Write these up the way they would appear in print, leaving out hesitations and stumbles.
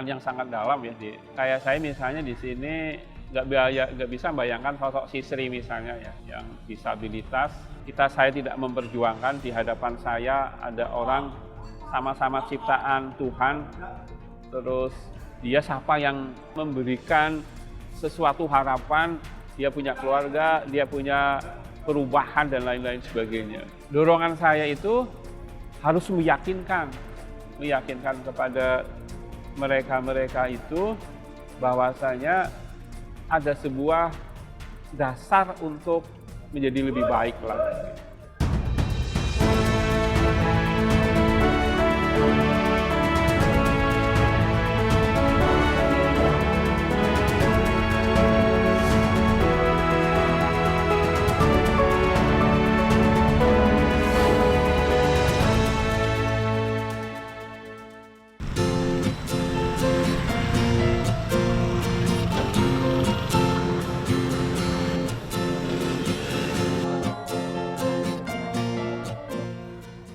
pengalaman yang sangat dalam ya. Kayak saya misalnya di sini nggak bisa bayangkan sosok si Sri misalnya ya, yang disabilitas. Saya tidak memperjuangkan, di hadapan saya ada orang sama-sama ciptaan Tuhan, terus dia siapa yang memberikan sesuatu harapan, dia punya keluarga, dia punya perubahan dan lain-lain sebagainya. Dorongan saya itu harus meyakinkan kepada mereka itu bahwasanya ada sebuah dasar untuk menjadi lebih baik lah.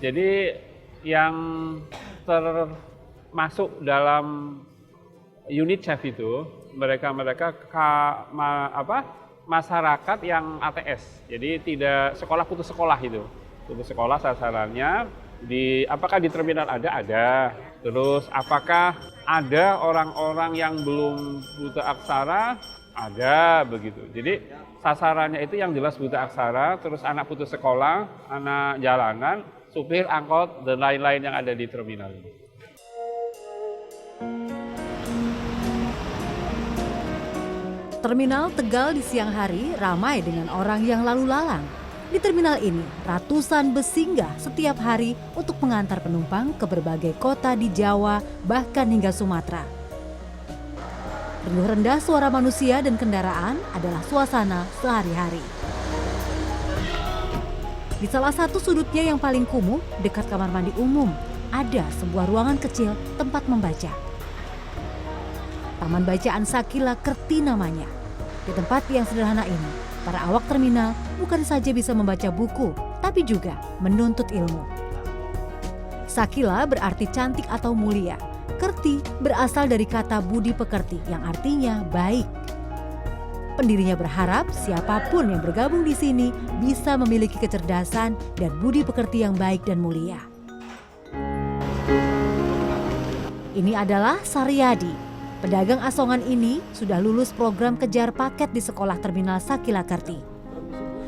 Jadi yang termasuk dalam unit chef itu mereka masyarakat yang ATS. Jadi tidak putus sekolah itu. Putus sekolah sasarannya apakah di terminal ada. Terus apakah ada orang-orang yang belum buta aksara? Ada begitu. Jadi sasarannya itu yang jelas buta aksara, terus anak putus sekolah, anak jalanan, supir, angkot, dan lain-lain yang ada di terminal ini. Terminal Tegal di siang hari ramai dengan orang yang lalu lalang. Di terminal ini, ratusan bus singgah setiap hari untuk mengantar penumpang ke berbagai kota di Jawa, bahkan hingga Sumatera. Riuh rendah suara manusia dan kendaraan adalah suasana sehari-hari. Di salah satu sudutnya yang paling kumuh, dekat kamar mandi umum, ada sebuah ruangan kecil tempat membaca. Taman Bacaan Sakila Kerti namanya. Di tempat yang sederhana ini, para awak terminal bukan saja bisa membaca buku, tapi juga menuntut ilmu. Sakila berarti cantik atau mulia. Kerti berasal dari kata budi pekerti yang artinya baik. Pendirinya berharap siapapun yang bergabung di sini bisa memiliki kecerdasan dan budi pekerti yang baik dan mulia. Ini adalah Saryadi. Pedagang asongan ini sudah lulus program kejar paket di sekolah terminal Sakila Kerti.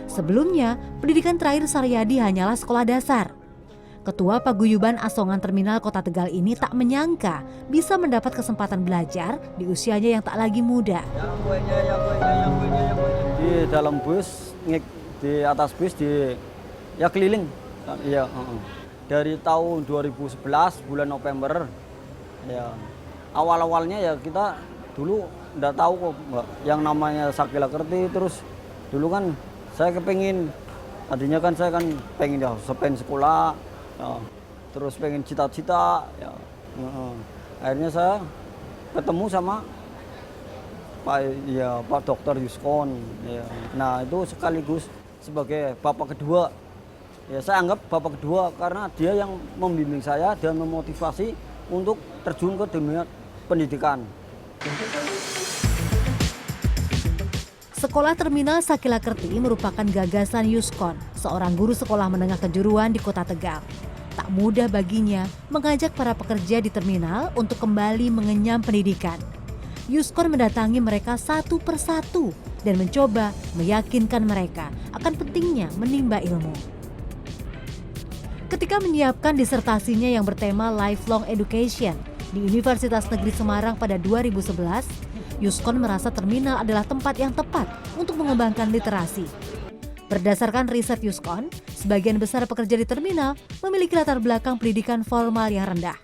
Sebelumnya, pendidikan terakhir Saryadi hanyalah sekolah dasar. Ketua Paguyuban Asongan Terminal Kota Tegal ini tak menyangka bisa mendapat kesempatan belajar di usianya yang tak lagi muda. Di dalam bus, di atas bus, keliling. Ya, dari tahun 2011 bulan November. Ya, awal-awalnya ya kita dulu nggak tahu kok Mbak, yang namanya Sakila Kerti. Terus dulu kan saya kepengin, tadinya kan saya kan pengen sekolah. Ya, terus pengen cita-cita ya. Akhirnya saya ketemu sama Pak Dr. Yuskon ya. Nah itu sekaligus sebagai bapak kedua ya, saya anggap bapak kedua karena dia yang membimbing saya dan memotivasi untuk terjun ke dunia pendidikan. Sekolah Terminal Sakila Kerti merupakan gagasan Yuskon, seorang guru sekolah menengah kejuruan di Kota Tegal. Tak mudah baginya mengajak para pekerja di terminal untuk kembali mengenyam pendidikan. Yuskon mendatangi mereka satu persatu dan mencoba meyakinkan mereka akan pentingnya menimba ilmu. Ketika menyiapkan disertasinya yang bertema Lifelong Education di Universitas Negeri Semarang pada 2011, Yuskon merasa terminal adalah tempat yang tepat untuk mengembangkan literasi. Berdasarkan riset Yuskon, sebagian besar pekerja di terminal memiliki latar belakang pendidikan formal yang rendah.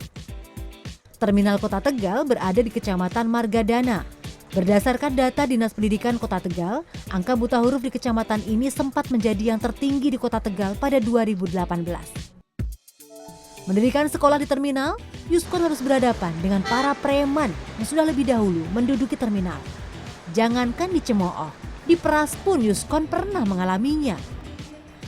Terminal Kota Tegal berada di Kecamatan Margadana. Berdasarkan data Dinas Pendidikan Kota Tegal, angka buta huruf di kecamatan ini sempat menjadi yang tertinggi di Kota Tegal pada 2018. Mendirikan sekolah di terminal, Yuskon harus berhadapan dengan para preman yang sudah lebih dahulu menduduki terminal. Jangankan dicemooh, diperas pun Yuskon pernah mengalaminya.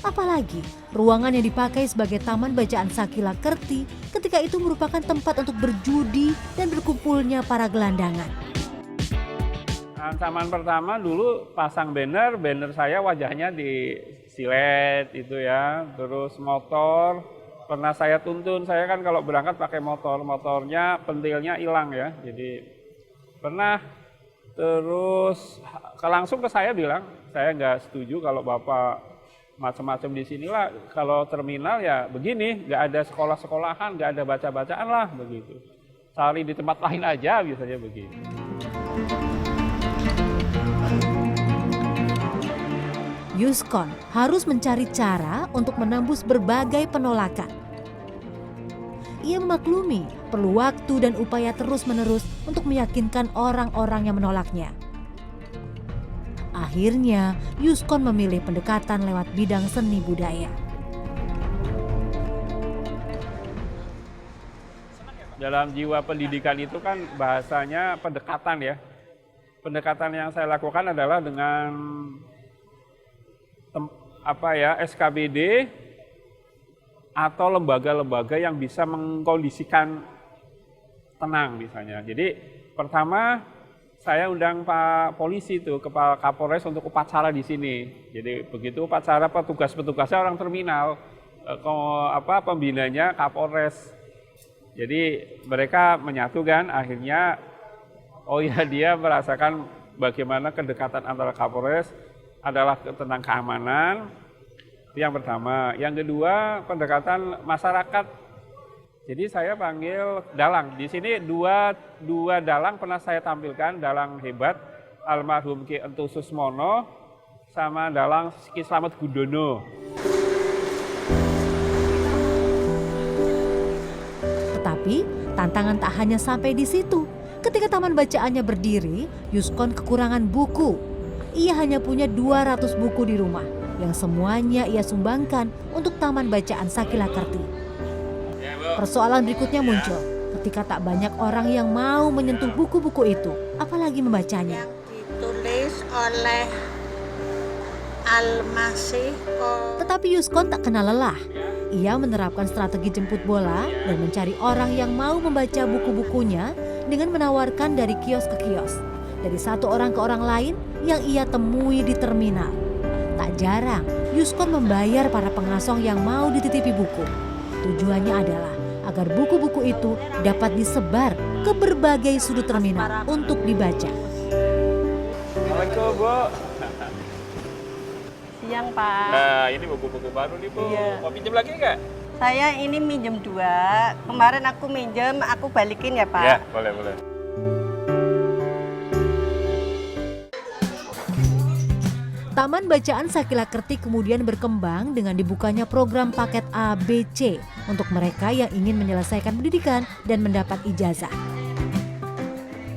Apalagi ruangan yang dipakai sebagai taman bacaan Sakila Kerti ketika itu merupakan tempat untuk berjudi dan berkumpulnya para gelandangan. Ancaman pertama dulu pasang banner saya wajahnya di silet itu ya, terus motor, pernah saya tuntun, saya kan kalau berangkat pakai motornya pentilnya hilang ya, jadi pernah. Terus langsung ke saya bilang, saya nggak setuju kalau Bapak macam-macam di sinilah, kalau terminal ya begini, nggak ada sekolah-sekolahan, nggak ada baca-bacaan lah begitu. Cari di tempat lain aja biasanya begitu. Yuskon harus mencari cara untuk menembus berbagai penolakan. Ia memaklumi perlu waktu dan upaya terus-menerus untuk meyakinkan orang-orang yang menolaknya. Akhirnya, Yuskon memilih pendekatan lewat bidang seni budaya. Dalam jiwa pendidikan itu kan bahasanya pendekatan ya. Pendekatan yang saya lakukan adalah dengan SKBD atau lembaga-lembaga yang bisa mengkondisikan tenang misalnya. Jadi pertama saya undang Pak Polisi itu, Kepala Kapolres untuk upacara di sini. Jadi begitu upacara petugas-petugasnya orang terminal, pembinanya Kapolres. Jadi mereka menyatu kan, akhirnya dia merasakan bagaimana kedekatan antara Kapolres adalah tentang keamanan. Itu yang pertama. Yang kedua, pendekatan masyarakat. Jadi saya panggil dalang. Di sini dua dalang pernah saya tampilkan, dalang hebat almarhum Ki Entu Susmono sama dalang Ki Slamet Gudono. Tetapi tantangan tak hanya sampai di situ. Ketika taman bacaannya berdiri, Yuskon kekurangan buku. Ia hanya punya 200 buku di rumah yang semuanya ia sumbangkan untuk taman bacaan Sakila Kerti. Persoalan berikutnya muncul ketika tak banyak orang yang mau menyentuh buku-buku itu, apalagi membacanya. Yang ditulis oleh Al-Masih. Tetapi Yuskon tak kenal lelah. Ia menerapkan strategi jemput bola dan mencari orang yang mau membaca buku-bukunya dengan menawarkan dari kios ke kios, dari satu orang ke orang lain yang ia temui di terminal. Tak jarang, Yuskon membayar para pengasong yang mau dititipi buku. Tujuannya adalah agar buku-buku itu dapat disebar ke berbagai sudut terminal untuk dibaca. Assalamualaikum, Bu. Siang, Pak. Nah, ini buku-buku baru nih, Bu. Iya. Mau pinjam lagi nggak? Saya ini minjem 2. Kemarin aku minjem, aku balikin ya, Pak. Ya, boleh. Taman Bacaan Sakila Kerti kemudian berkembang dengan dibukanya program paket ABC untuk mereka yang ingin menyelesaikan pendidikan dan mendapat ijazah.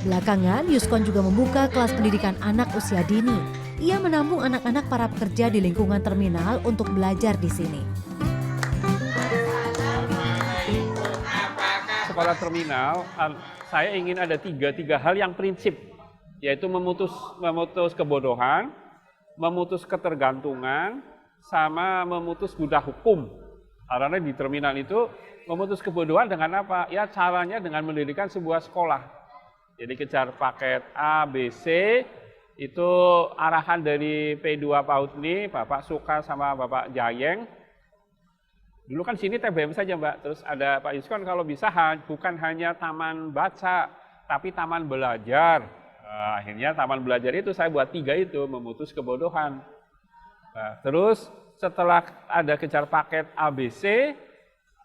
Belakangan, Yuskon juga membuka kelas pendidikan anak usia dini. Ia menampung anak-anak para pekerja di lingkungan terminal untuk belajar di sini. Sekolah terminal, saya ingin ada tiga hal yang prinsip, yaitu memutus kebodohan, memutus ketergantungan, sama memutus budak hukum. Karena di terminal itu memutus kebodohan dengan apa? Ya caranya dengan mendirikan sebuah sekolah. Jadi kejar paket A, B, C, itu arahan dari P2 PAUD ini, Bapak Suka sama Bapak Jayeng. Dulu kan sini TBM saja Mbak, terus ada Pak Yuskon kalau bisa bukan hanya taman baca, tapi taman belajar. Akhirnya taman belajar itu saya buat 3 itu, memutus kebodohan. Nah, terus setelah ada kejar paket ABC,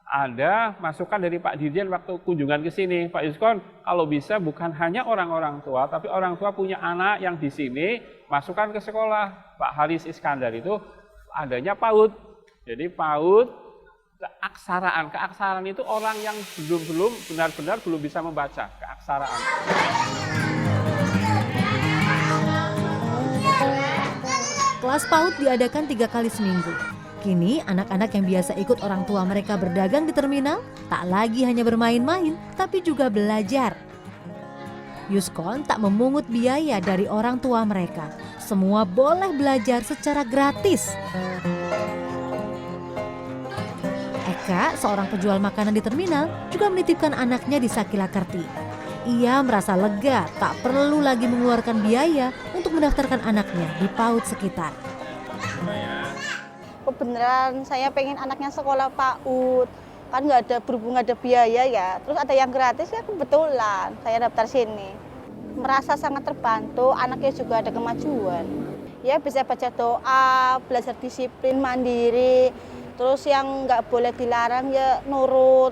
ada masukan dari Pak Dirjen waktu kunjungan ke sini. Pak Yuskon, kalau bisa bukan hanya orang-orang tua, tapi orang tua punya anak yang di sini, masukkan ke sekolah. Pak Haris Iskandar itu adanya PAUD. Jadi PAUD, keaksaraan itu orang yang belum benar-benar belum bisa membaca, keaksaraan. Kelas PAUD diadakan 3 kali seminggu. Kini anak-anak yang biasa ikut orang tua mereka berdagang di terminal tak lagi hanya bermain-main, tapi juga belajar. Yuskon tak memungut biaya dari orang tua mereka. Semua boleh belajar secara gratis. Eka, seorang penjual makanan di terminal, juga menitipkan anaknya di Sakila Kerti. Ia merasa lega tak perlu lagi mengeluarkan biaya untuk mendaftarkan anaknya di PAUD sekitar. Beneran saya pengen anaknya sekolah PAUD, kan berhubung ada biaya ya, terus ada yang gratis ya kebetulan saya daftar sini. Merasa sangat terbantu, anaknya juga ada kemajuan. Ya bisa baca doa, belajar disiplin, mandiri, terus yang nggak boleh dilarang ya nurut.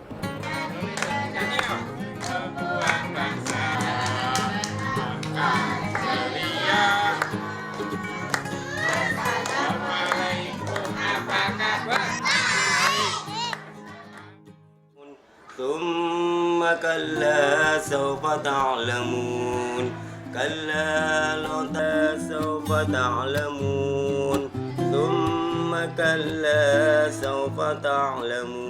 ثم كلا سوف تعلمون كلا سوف تعلمون ثم كلا سوف تعلمون.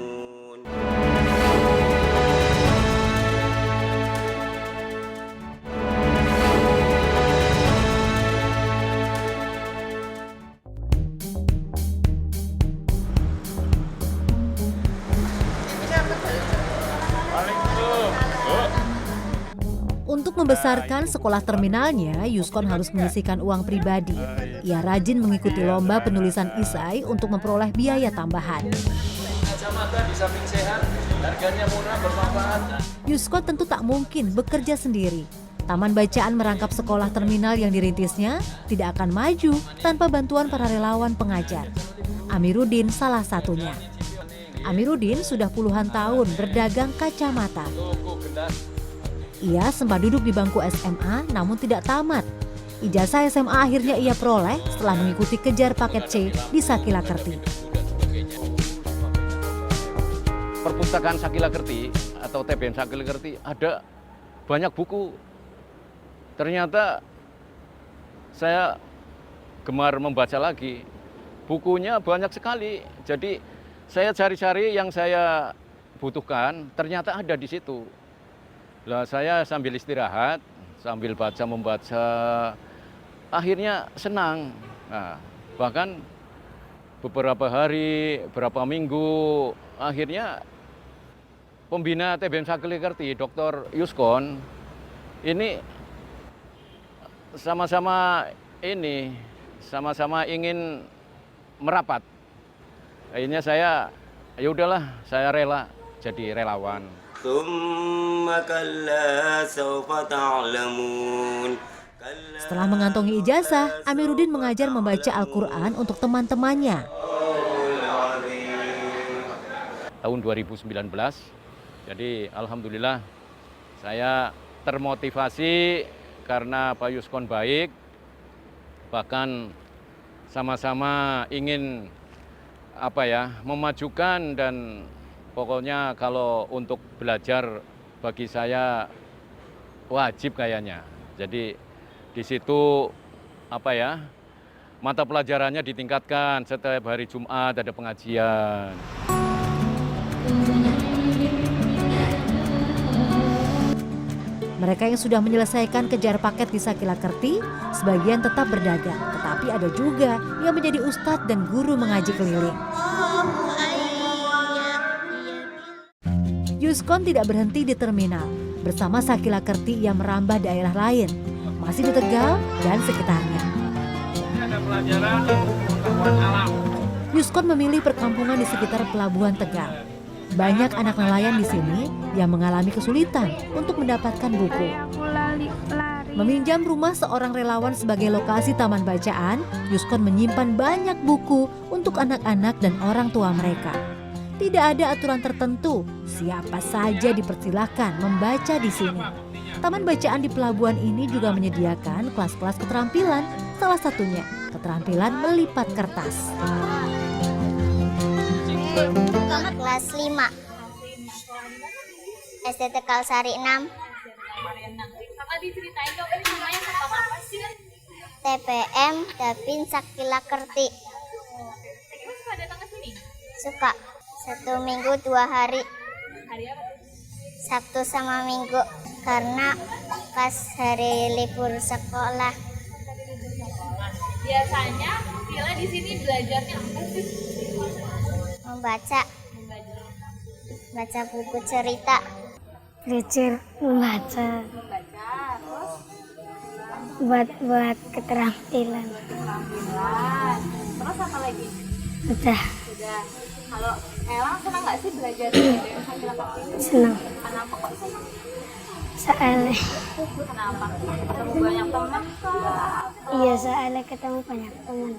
Untuk membesarkan sekolah terminalnya, Yuskon harus menyisihkan uang pribadi. Ia rajin mengikuti lomba penulisan isai untuk memperoleh biaya tambahan. Yuskon tentu tak mungkin bekerja sendiri. Taman bacaan merangkap sekolah terminal yang dirintisnya tidak akan maju tanpa bantuan para relawan pengajar. Amiruddin salah satunya. Amiruddin sudah puluhan tahun berdagang kacamata. Ia sempat duduk di bangku SMA namun tidak tamat. Ijazah SMA akhirnya ia peroleh setelah mengikuti kejar paket C di Sakila Kerti. Perpustakaan Sakila Kerti atau TBM Sakila Kerti ada banyak buku. Ternyata saya gemar membaca lagi. Bukunya banyak sekali. Jadi saya cari-cari yang saya butuhkan, ternyata ada di situ. Lah saya sambil istirahat, sambil membaca, akhirnya senang. Nah, bahkan beberapa hari, beberapa minggu, akhirnya pembina TBM Sakila Kerti, Dr. Yuskon, ini sama-sama ingin merapat. Akhirnya saya, ya udahlah, saya rela jadi relawan. Setelah mengantongi ijazah, Amiruddin mengajar membaca Al-Quran untuk teman-temannya. Tahun 2019, jadi alhamdulillah saya termotivasi karena Pak Yuskon baik, bahkan sama-sama ingin memajukan, dan pokoknya kalau untuk belajar bagi saya wajib kayaknya. Jadi di situ mata pelajarannya ditingkatkan, setiap hari Jumat ada pengajian. Mereka yang sudah menyelesaikan kejar paket di Sakila Kerti, sebagian tetap berdagang, tetapi ada juga yang menjadi ustadz dan guru mengaji keliling. Yuskon tidak berhenti di terminal. Bersama Sakila Kerti ia merambah daerah lain, masih di Tegal dan sekitarnya. Yuskon memilih perkampungan di sekitar Pelabuhan Tegal. Banyak anak nelayan di sini yang mengalami kesulitan untuk mendapatkan buku. Meminjam rumah seorang relawan sebagai lokasi taman bacaan, Yuskon menyimpan banyak buku untuk anak-anak dan orang tua mereka. Tidak ada aturan tertentu, siapa saja dipersilakan membaca di sini. Taman bacaan di pelabuhan ini juga menyediakan kelas-kelas keterampilan, salah satunya keterampilan melipat kertas. Kelas 5 SD Tegal Sari 6. TBM Dabin Sakila Kerti. Suka 1 minggu 2 hari. Sabtu sama Minggu karena pas hari libur sekolah. Biasanya Vila di sini belajarnya apa sih? Membaca. baca buku cerita. Belajar membaca. Buat keterampilan. Terus apa lagi? Udah. Kalau Elang senang nggak sih belajar Sakila Kerti ini? Senang. Kenapa kok senang? Soalnya. Kenapa? Ketemu banyak teman kah? Iya, soalnya ketemu banyak teman.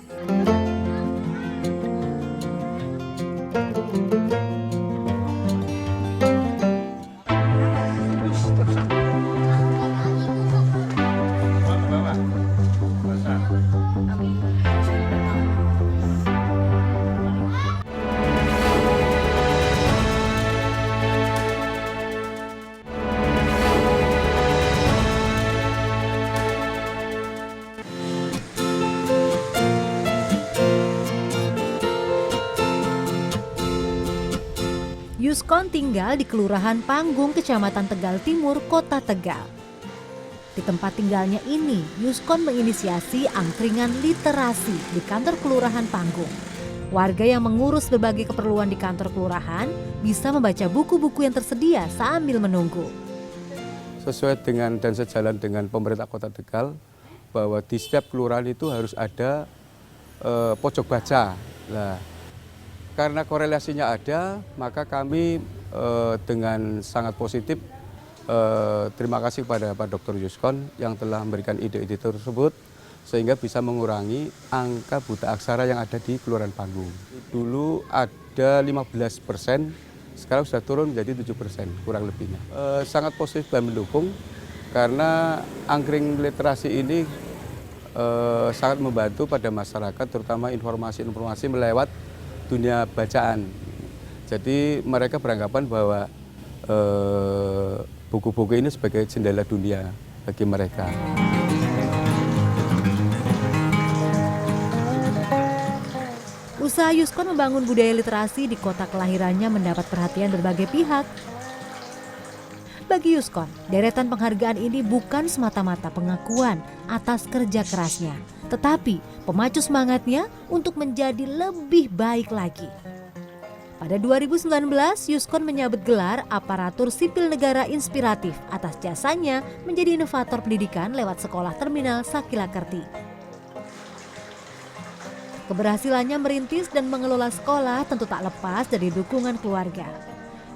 Yuskon tinggal di Kelurahan Panggung, Kecamatan Tegal Timur, Kota Tegal. Di tempat tinggalnya ini, Yuskon menginisiasi angkringan literasi di kantor Kelurahan Panggung. Warga yang mengurus berbagai keperluan di kantor kelurahan bisa membaca buku-buku yang tersedia sambil menunggu. Sesuai dengan dan sejalan dengan pemerintah Kota Tegal, bahwa di setiap kelurahan itu harus ada pojok baca. Nah, karena korelasinya ada, maka kami dengan sangat positif terima kasih kepada Pak Dr. Yuskon yang telah memberikan ide-ide tersebut sehingga bisa mengurangi angka buta aksara yang ada di Kelurahan Panggung. Dulu ada 15%, sekarang sudah turun menjadi 7% kurang lebihnya. Sangat positif dan mendukung karena angkring literasi ini sangat membantu pada masyarakat, terutama informasi-informasi melewat dunia bacaan. Jadi mereka beranggapan bahwa buku-buku ini sebagai jendela dunia bagi mereka. Usaha Yuskon membangun budaya literasi di kota kelahirannya mendapat perhatian berbagai pihak. Bagi Yuskon, deretan penghargaan ini bukan semata-mata pengakuan atas kerja kerasnya, tetapi pemacu semangatnya untuk menjadi lebih baik lagi. Pada 2019, Yuskon menyabet gelar Aparatur Sipil Negara Inspiratif atas jasanya menjadi inovator pendidikan lewat Sekolah Terminal Sakila Kerti. Keberhasilannya merintis dan mengelola sekolah tentu tak lepas dari dukungan keluarga.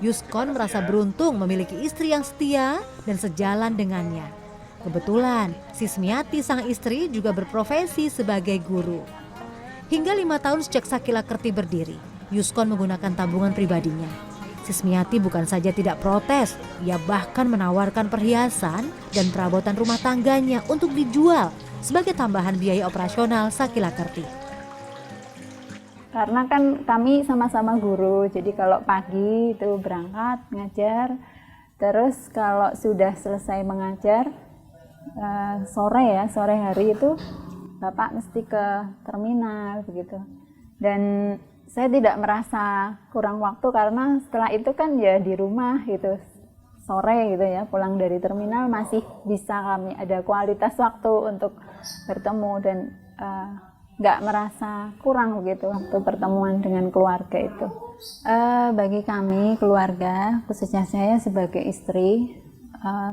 Yuskon merasa beruntung memiliki istri yang setia dan sejalan dengannya. Kebetulan, Sismiati sang istri juga berprofesi sebagai guru. Hingga 5 tahun sejak Sakila Kerti berdiri, Yuskon menggunakan tabungan pribadinya. Sismiati bukan saja tidak protes, ia bahkan menawarkan perhiasan dan perabotan rumah tangganya untuk dijual sebagai tambahan biaya operasional Sakila Kerti. Karena kan kami sama-sama guru, jadi kalau pagi itu berangkat ngajar, terus kalau sudah selesai mengajar, sore hari itu Bapak mesti ke terminal begitu. Dan saya tidak merasa kurang waktu karena setelah itu kan ya di rumah gitu, sore gitu ya, pulang dari terminal masih bisa kami ada kualitas waktu untuk bertemu dan nggak merasa kurang begitu waktu pertemuan dengan keluarga itu. Bagi kami keluarga, khususnya saya sebagai istri,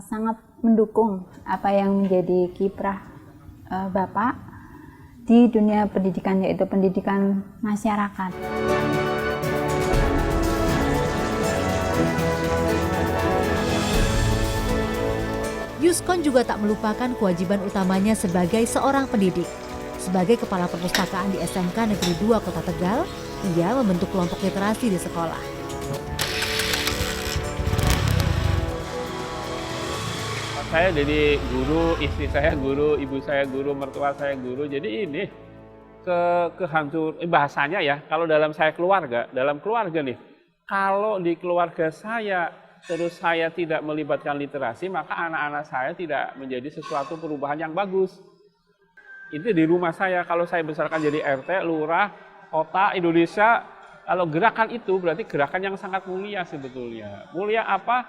sangat mendukung apa yang menjadi kiprah Bapak di dunia pendidikan, yaitu pendidikan masyarakat. Yuskon juga tak melupakan kewajiban utamanya sebagai seorang pendidik. Sebagai kepala perpustakaan di SMK Negeri 2 Kota Tegal, ia membentuk kelompok literasi di sekolah. Saya jadi guru, istri saya guru, ibu saya guru, mertua saya guru. Jadi ini bahasanya ya, kalau dalam keluarga nih, kalau di keluarga saya terus saya tidak melibatkan literasi, maka anak-anak saya tidak menjadi sesuatu perubahan yang bagus. Itu di rumah saya, kalau saya besarkan jadi RT, lurah, kota, Indonesia, kalau gerakan itu berarti gerakan yang sangat mulia sebetulnya. Mulia apa?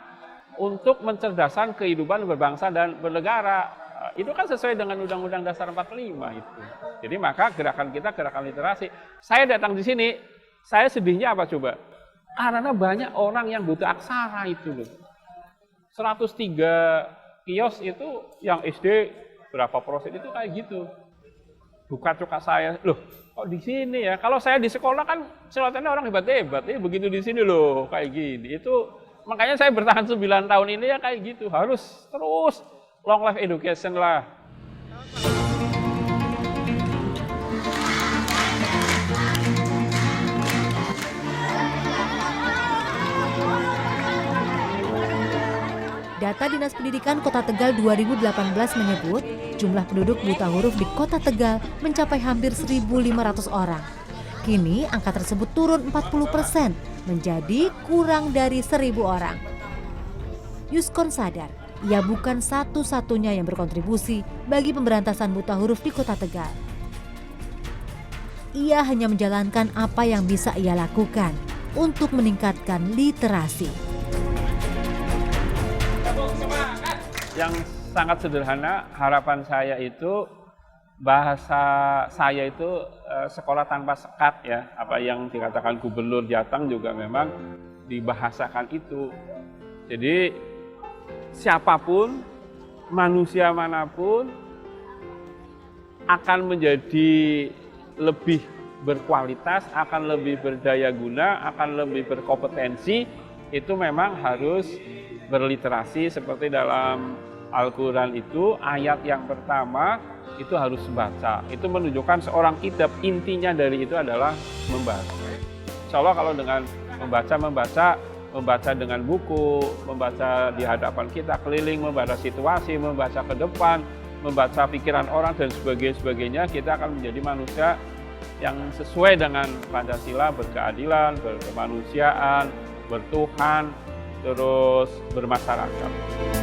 Untuk mencerdaskan kehidupan berbangsa dan bernegara. Itu kan sesuai dengan Undang-Undang Dasar 45 itu. Jadi maka gerakan kita gerakan literasi. Saya datang di sini, saya sedihnya apa coba? Karena banyak orang yang buta aksara itu loh. 103 kios itu yang SD berapa persen itu kayak gitu. Duka cita saya, loh kok di sini ya? Kalau saya di sekolah kan selotannya orang hebat-hebat, begitu di sini loh kayak gini. Itu makanya saya bertahan 9 tahun ini ya kayak gitu. Harus terus long life education lah. Data Dinas Pendidikan Kota Tegal 2018 menyebut jumlah penduduk buta huruf di Kota Tegal mencapai hampir 1.500 orang. Kini angka tersebut turun 40% menjadi kurang dari 1.000 orang. Yuskon sadar, ia bukan satu-satunya yang berkontribusi bagi pemberantasan buta huruf di Kota Tegal. Ia hanya menjalankan apa yang bisa ia lakukan untuk meningkatkan literasi. Yang sangat sederhana, harapan saya itu bahasa saya itu sekolah tanpa sekat ya. Apa yang dikatakan Gubernur Jateng juga memang dibahasakan itu. Jadi siapapun, manusia manapun akan menjadi lebih berkualitas, akan lebih berdaya guna, akan lebih berkompetensi, itu memang harus berliterasi seperti dalam Al-Quran itu ayat yang pertama itu harus baca. Itu menunjukkan seorang kitab intinya dari itu adalah membaca. Insya Allah kalau dengan membaca dengan buku, membaca di hadapan kita, keliling, membaca situasi, membaca ke depan, membaca pikiran orang dan sebagainya, kita akan menjadi manusia yang sesuai dengan Pancasila, berkeadilan, berkemanusiaan, bertuhan, terus bermasyarakat.